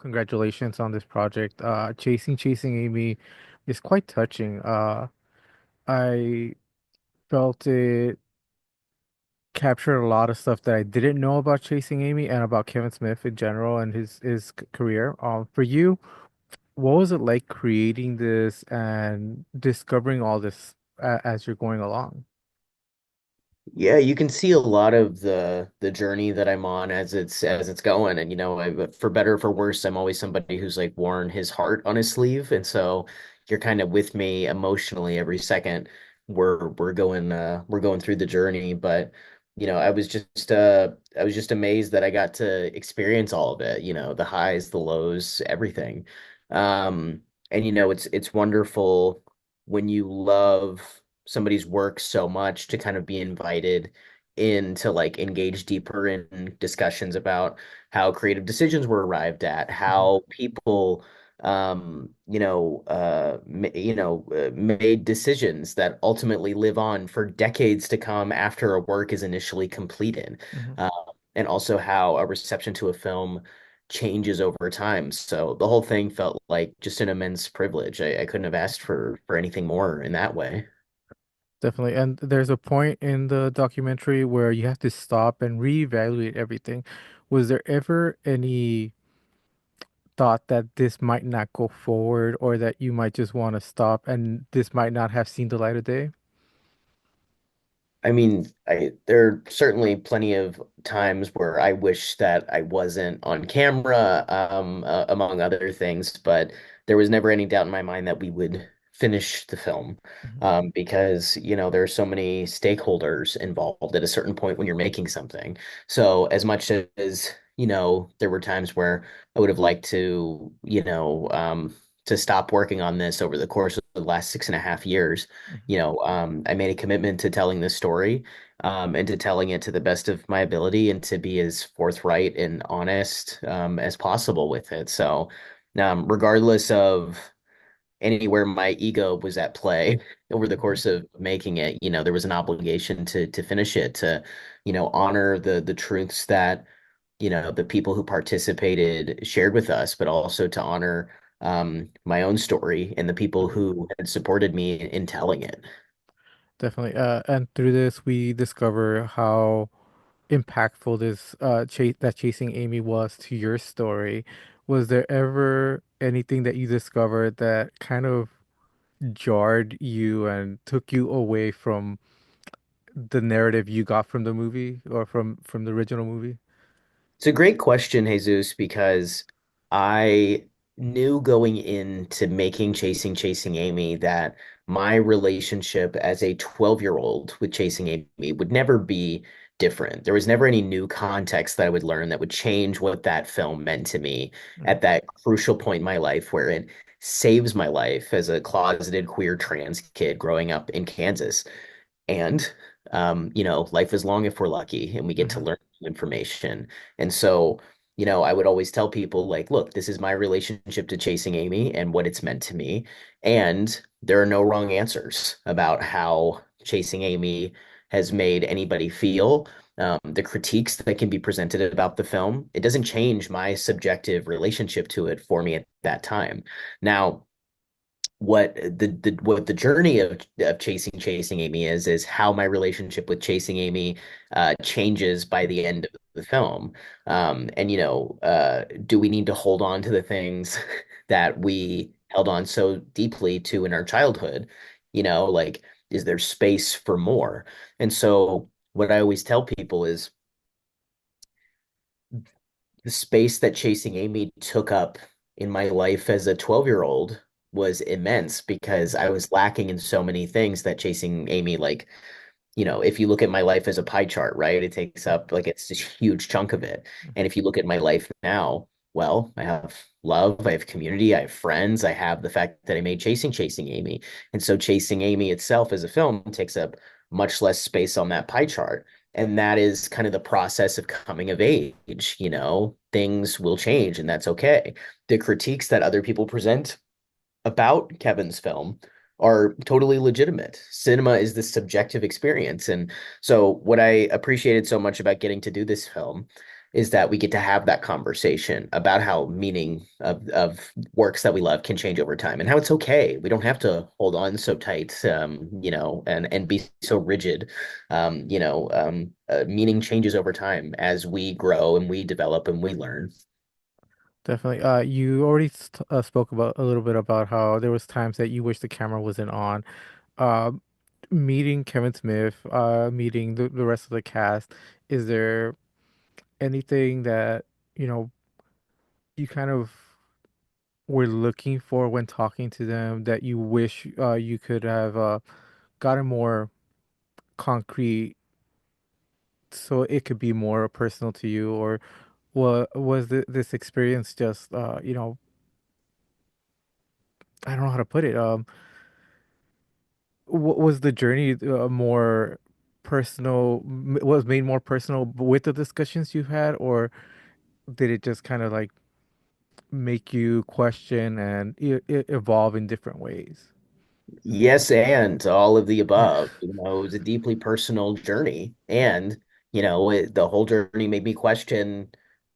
Congratulations on this project. Chasing Amy is quite touching. I felt it captured a lot of stuff that I didn't know about Chasing Amy and about Kevin Smith in general and his career. For you, what was it like creating this and discovering all this as you're going along? Yeah, you can see a lot of the journey that I'm on as it's going, and for better or for worse, I'm always somebody who's like worn his heart on his sleeve, and so you're kind of with me emotionally every second. We're going through the journey, but I was just amazed that I got to experience all of it, the highs, the lows, everything. And it's wonderful when you love somebody's work so much to kind of be invited in to like engage deeper in discussions about how creative decisions were arrived at, Mhm. how people made decisions that ultimately live on for decades to come after a work is initially completed. Mhm. Um, and also how a reception to a film changes over time. So the whole thing felt like just an immense privilege. I couldn't have asked for anything more in that way. Definitely. And there's a point in the documentary where you have to stop and reevaluate everything. Was there ever any thought that this might not go forward or that you might just want to stop and this might not have seen the light of day? I mean, there are certainly plenty of times where I wish that I wasn't on camera, among other things, but there was never any doubt in my mind that we would finish the film, Mhm. because, there are so many stakeholders involved at a certain point when you're making something. So as much as, there were times where I would have liked to stop working on this over the course of the last 6.5 years. Mhm. I made a commitment to telling this story, and to telling it to the best of my ability and to be as forthright and honest, as possible with it. So, regardless of anywhere my ego was at play over the Mhm. course of making it, there was an obligation to finish it, to, honor the truths that, the people who participated shared with us, but also to honor my own story and the people Mhm. who had supported me in telling it. Definitely. And through this, we discover how impactful this that Chasing Amy was to your story. Was there ever anything that you discovered that kind of jarred you and took you away from the narrative you got from the movie or from the original movie? It's a great question, Jesus, because I knew going into making Chasing Amy that my relationship as a 12-year-old with Chasing Amy would never be different. There was never any new context that I would learn that would change what that film meant to me Mhm. at that crucial point in my life where it saves my life as a closeted queer trans kid growing up in Kansas. And life is long if we're lucky and we get to Mhm. learn new information. And so, I would always tell people like, look, this is my relationship to Chasing Amy and what it's meant to me. And there are no wrong answers about how Chasing Amy has made anybody feel. The critiques that can be presented about the film, it doesn't change my subjective relationship to it for me at that time. Now, what the journey of chasing Amy is how my relationship with Chasing Amy changes by the end of the film. And do we need to hold on to the things that we held on so deeply to in our childhood? Like, is there space for more? And so what I always tell people is the space that Chasing Amy took up in my life as a 12-year-old was immense because I was lacking in so many things that Chasing Amy, like, if you look at my life as a pie chart, right, it takes up like it's this huge chunk of it. And if you look at my life now, well, I have love, I have community, I have friends, I have the fact that I made Chasing Amy. And so Chasing Amy itself as a film takes up much less space on that pie chart. And that is kind of the process of coming of age. Things will change, and that's okay. The critiques that other people present about Kevin's film are totally legitimate. Cinema is this subjective experience. And so, what I appreciated so much about getting to do this film is that we get to have that conversation about how meaning of works that we love can change over time and how it's okay. We don't have to hold on so tight, and be so rigid. Meaning changes over time as we grow and we develop and we learn. Definitely. You already spoke about a little bit about how there was times that you wish the camera wasn't on. Uh, Meeting Kevin Smith, meeting the rest of the cast, is there anything that, you know, you kind of were looking for when talking to them that you wish you could have gotten more concrete so it could be more personal to you, or was this experience just I don't know how to put it. Was the journey more personal, was made more personal with the discussions you had, or did it just kind of like make you question and evolve in different ways? Yes, and all of the above. It was a deeply personal journey. And, the whole journey made me question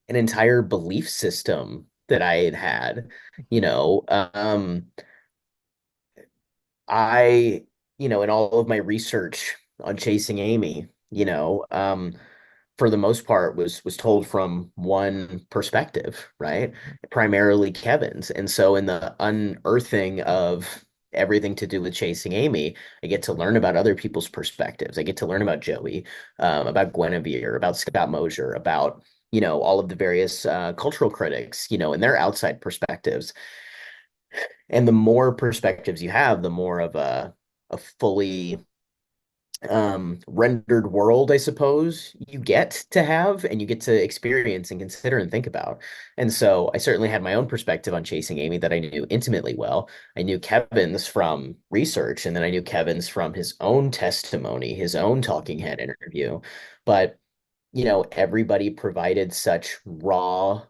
an entire belief system that I had had. You know, I, in all of my research on Chasing Amy, for the most part was told from one perspective, right? Primarily Kevin's. And so in the unearthing of everything to do with Chasing Amy, I get to learn about other people's perspectives. I get to learn about Joey, about Guinevere, about Scott Mosier, about all of the various cultural critics, and their outside perspectives. And the more perspectives you have, the more of a fully rendered world, I suppose, you get to have and you get to experience and consider and think about. And so I certainly had my own perspective on Chasing Amy that I knew intimately well. I knew Kevin's from research, and then I knew Kevin's from his own testimony, his own talking head interview. But, everybody provided such raw,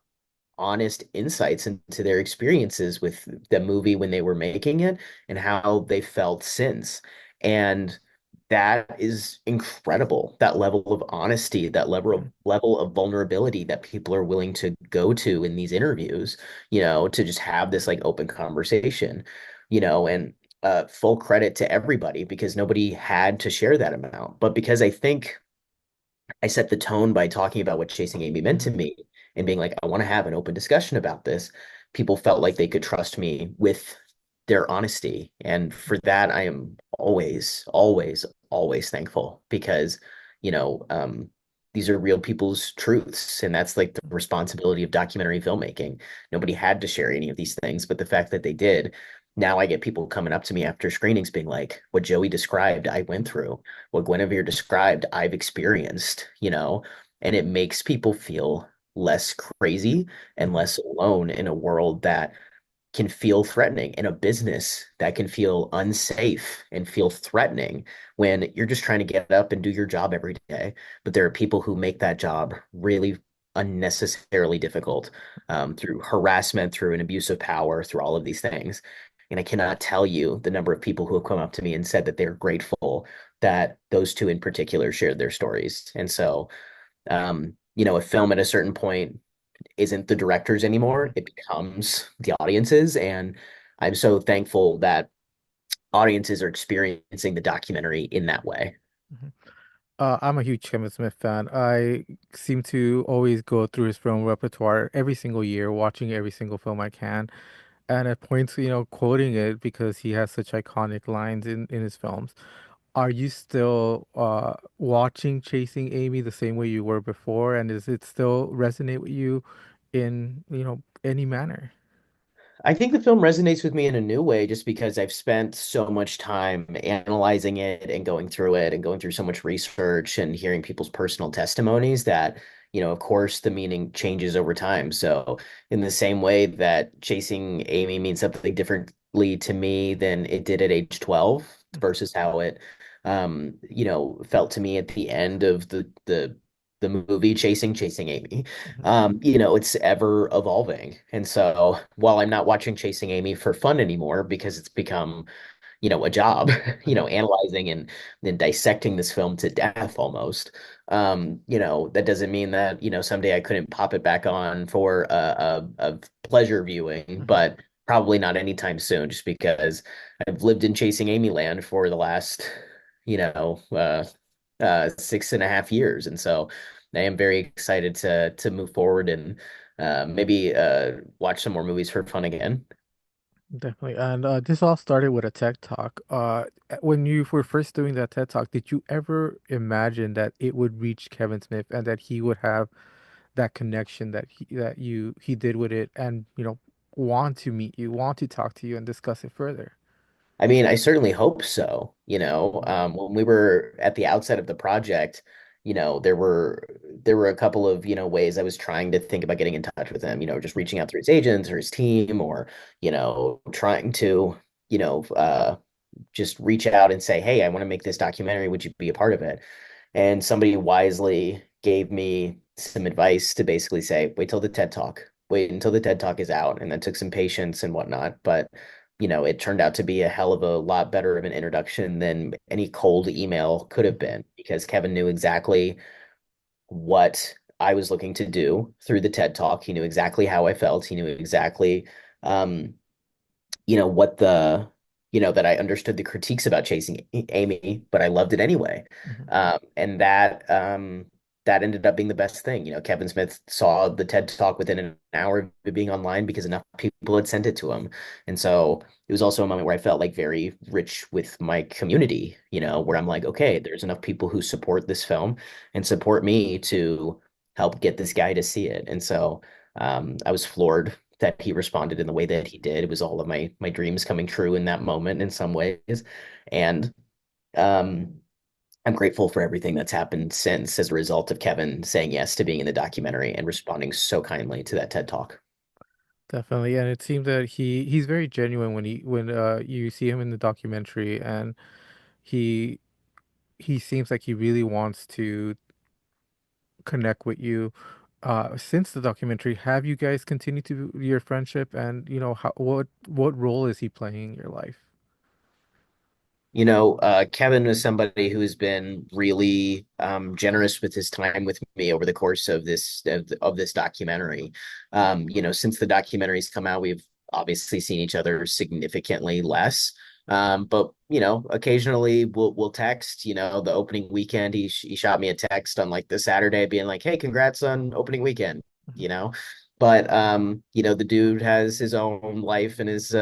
honest insights into their experiences with the movie when they were making it and how they felt since. And that is incredible. That level of honesty, that level of vulnerability that people are willing to go to in these interviews, to just have this like open conversation, and full credit to everybody because nobody had to share that amount. But because I think I set the tone by talking about what Chasing Amy meant to Mhm. me and being like, I want to have an open discussion about this. People felt like they could trust me with their honesty. And for that, I am always, always, always thankful because, you know, um, these are real people's truths. And that's like the responsibility of documentary filmmaking. Nobody had to share any of these things, but the fact that they did, now I get people coming up to me after screenings being like, what Joey described, I went through what Guinevere described, I've experienced, and it makes people feel less crazy and Mhm. less alone in a world that can feel threatening, in a business that can feel unsafe and feel threatening when you're just trying to get up and do your job every day. But there are people who make that job really unnecessarily difficult, through harassment, through an abuse of power, through all of these things. And I cannot tell you the number of people who have come up to me and said that they're grateful that those two in particular shared their stories. And so, a film at a certain point isn't the directors anymore. It becomes the audiences. And I'm so thankful that audiences are experiencing the documentary in that way. Mhm. I'm a huge Kevin Smith fan. I seem to always go through his film repertoire every single year, watching every single film I can, and at points, quoting it because he has such iconic lines in his films. Are you still watching Chasing Amy the same way you were before, and does it still resonate with you in, any manner? I think the film resonates with me in a new way just because I've spent so much time analyzing it and going through it and going through so much research and hearing people's personal testimonies that, of course, the meaning changes over time. So, in the same way that Chasing Amy means something differently to me than it did at age 12 versus how it, felt to me at the end of the movie Chasing Amy. Mhm. It's ever evolving. And so while I'm not watching Chasing Amy for fun anymore because it's become, a job, Mhm. analyzing and dissecting this film to death almost. That doesn't mean that, someday I couldn't pop it back on for a pleasure viewing, Mhm. but probably not anytime soon, just because I've lived in Chasing Amy land for the last, you know, 6.5 years. And so I am very excited to move forward and maybe watch some more movies for fun again. Definitely. And this all started with a TED Talk. When you were first doing that TED Talk, did you ever imagine that it would reach Kevin Smith and that he would have that connection that he did with it and, want to meet you, want to talk to you and discuss it further? I mean, I certainly hope so. When we were at the outset of the project, there were a couple of, ways I was trying to think about getting in touch with him, just reaching out through his agents or his team or, trying to, just reach out and say, "Hey, I want to make this documentary. Would you be a part of it?" And somebody wisely gave me some advice to basically say, wait till the TED Talk, wait until the TED Talk is out. And that took some patience and whatnot. But, it turned out to be a hell of a lot better of an introduction than any cold email could have Mhm. been because Kevin knew exactly what I was looking to do through the TED Talk. He knew exactly how I felt. He knew exactly, um, what that I understood the critiques about Chasing Amy, but I loved it anyway. Mhm. And that ended up being the best thing. Kevin Smith saw the TED Talk within an hour of it being online because enough people had sent it to him. And so it was also a moment where I felt like very rich with my community, where I'm like, okay, there's enough people who support this film and support me to help get this guy to see it. And so I was floored that he responded in the way that he did. It was all of my dreams coming true in that moment in some ways. And um, I'm grateful for everything that's happened since as a result of Kevin saying yes to being in the documentary and responding so kindly to that TED Talk. Definitely. And it seemed that he's very genuine when you see him in the documentary, and he he seems like he really wants to connect with you. Since the documentary, have you guys continued to your friendship, and what role is he playing in your life? Kevin is somebody who has been really generous with his time with me over the course of this documentary. Since the documentary's come out, we've obviously seen each other significantly less. But occasionally we'll text. The opening weekend, he shot me a text on like the Saturday, being like, "Hey, congrats on opening weekend." Mhm. You know, but the dude has his own life and is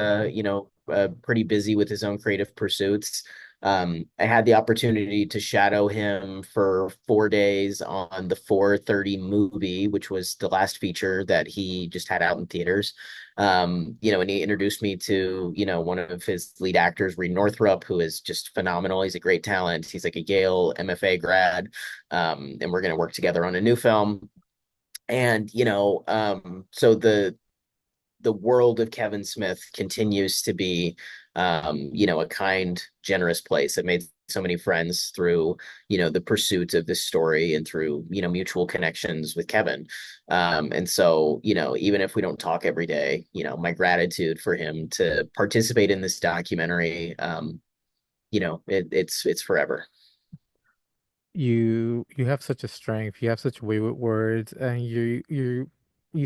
pretty busy with his own creative pursuits. I had the opportunity to shadow him for 4 days on the 4:30 movie, which was the last feature that he just had out in theaters. And he introduced me to, one of his lead actors, Reed Northrup, who is just phenomenal. He's a great talent. He's like a Yale MFA grad. And we're going to work together on a new film. And, so the world of Kevin Smith continues to be, a kind, generous place. I've made so many friends through, the pursuit of this story and through, mutual connections with Kevin. And so, even if we don't talk every day, my gratitude for him to participate in this documentary, it's forever. You have such a strength. You have such way with words, and you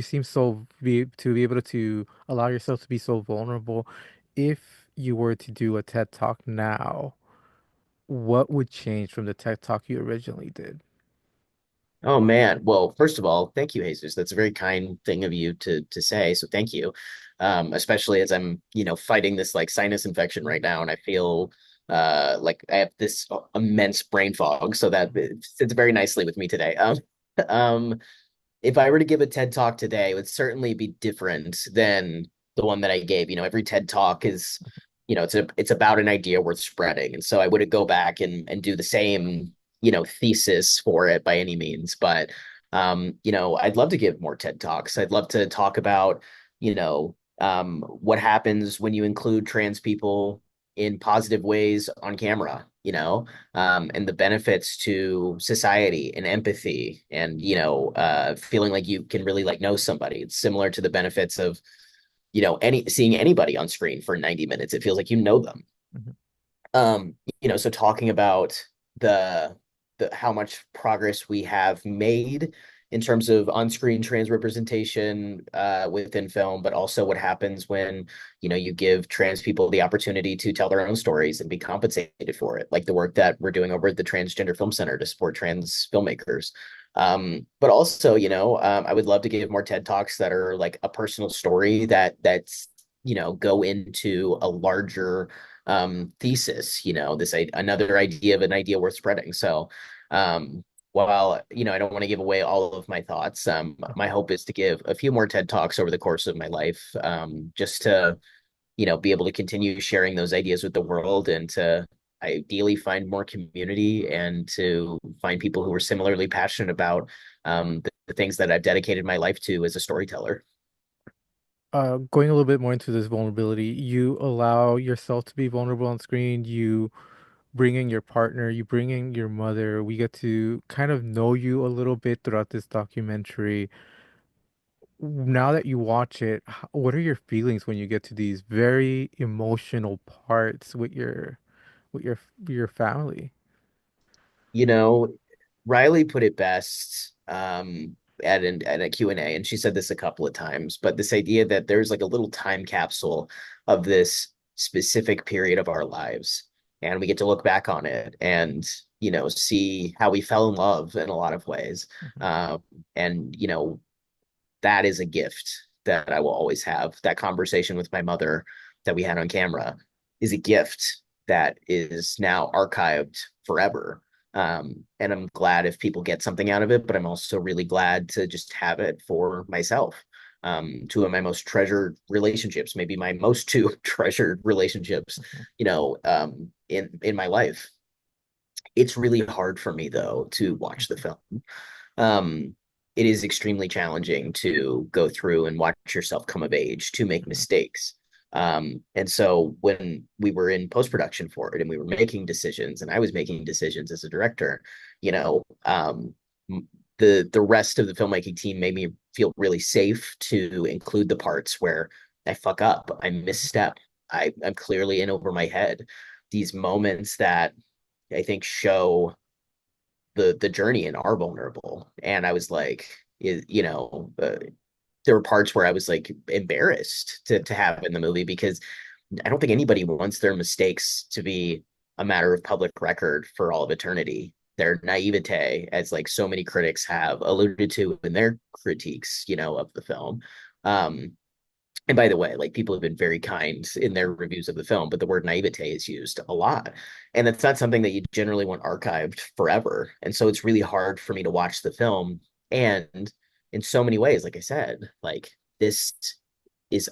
seem to be able to allow yourself to be so vulnerable. If you were to do a TED Talk now, what would change from the TED Talk you originally did? Oh man. Well, first of all, thank you, Jesus. That's a very kind thing of you to say. So thank you. Especially as I'm, fighting this like sinus infection right now, and I feel like I have this immense brain fog. So that it sits very nicely with me today. Um, if I were to give a TED Talk today, it would certainly be different than the one that I gave. Every TED Talk is, it's about an idea worth spreading. And so I wouldn't go back and do the same, thesis for it by any means. But I'd love to give more TED Talks. I'd love to talk about, what happens when you include trans people in positive ways on camera, and the benefits to society and empathy and feeling like you can really like know somebody. It's similar to the benefits of any seeing anybody on screen for 90 minutes. It feels like you know them. Mhm. So talking about the how much progress we have made in terms of on-screen trans representation within film, but also what happens when, you give trans people the opportunity to tell their own stories and be compensated for it, like the work that we're doing over at the Transgender Film Center to support trans filmmakers. But also, I would love to give more TED Talks that are like a personal story that's go into a larger thesis, this another idea of an idea worth spreading. So while I don't want to give away all of my thoughts, my hope is to give a few more TED Talks over the course of my life, just to be able to continue sharing those ideas with the world, and to ideally find more community, and to find people who are similarly passionate about the things that I've dedicated my life to as a storyteller. Going a little bit more into this vulnerability, you allow yourself to be vulnerable on screen. You bring in your partner, you bring in your mother. We get to kind of know you a little bit throughout this documentary. Now that you watch it, what are your feelings when you get to these very emotional parts with your family? you know, Riley put it best at a Q&A, and she said this a couple of times, but this idea that there's like a little time capsule of this specific period of our lives, and we get to look back on it and, see how we fell in love in a lot of ways. Mhm, Um, and, that is a gift that I will always have. That conversation with my mother that we had on camera is a gift that is now archived forever. And I'm glad if people get something out of it, but I'm also really glad to just have it for myself. Two of my most treasured relationships, maybe my most two treasured relationships, mhm, in my life. It's really hard for me though to watch the mhm, film. um, it is extremely challenging to go through and watch yourself come of age, to make mhm, mistakes. And so when we were in post production for it and we were making decisions, and I was making decisions as a director, you know, the rest of the filmmaking team made me feel really safe to include the parts where I fuck up, I mhm, misstep, I'm clearly in over my head. These moments that I think show the journey and are vulnerable. And I was like, there were parts where I was like embarrassed to have in the movie, because I don't think anybody wants their mistakes to be a matter of public record for all of eternity. Their naivete, as like so many critics have alluded to in their critiques, of the film. Um, and by the way, like people have been very kind in their reviews of the film, but the word naivete is used a lot. And it's not something that you generally want archived forever. And so it's really hard for me to watch the film. And in so many ways, like I said, like this is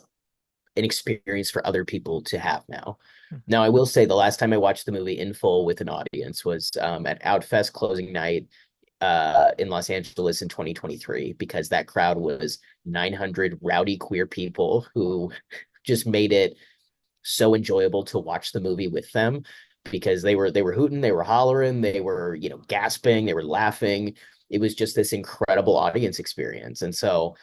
an experience for other people to have now. mhm. Now, I will say the last time I watched the movie in full with an audience was at Outfest closing night in Los Angeles in 2023, because that crowd was 900 rowdy queer people who just made it so enjoyable to watch the movie with them, because they were hooting, they were hollering, they were, gasping, they were laughing. It was just this incredible audience experience. And so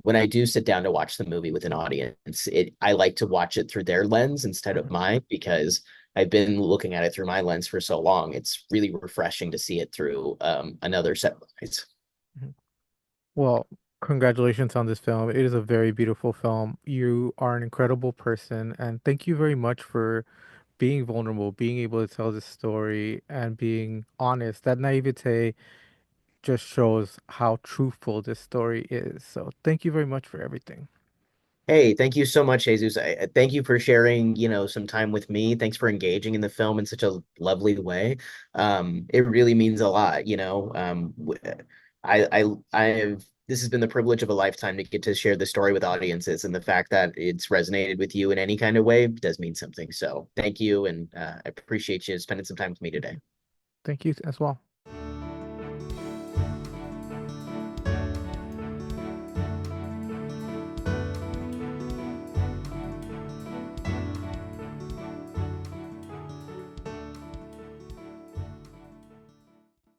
when I do sit down to watch the movie with an audience, I like to watch it through their lens instead of Mhm, mine, because I've been looking at it through my lens for so long. It's really refreshing to see it through another set of eyes. mhm. Well, congratulations on this film. It is a very beautiful film. You are an incredible person, and thank you very much for being vulnerable, being able to tell this story, and being honest. That naivete just shows how truthful this story is. So thank you very much for everything. Hey, thank you so much, Jesus. Thank you for sharing, some time with me. Thanks for engaging in the film in such a lovely way. It really means a lot, I have, this has been the privilege of a lifetime to get to share the story with audiences, and the fact that it's resonated with you in any kind of way does mean something. So thank you, and I appreciate you spending some time with me today. Thank you as well.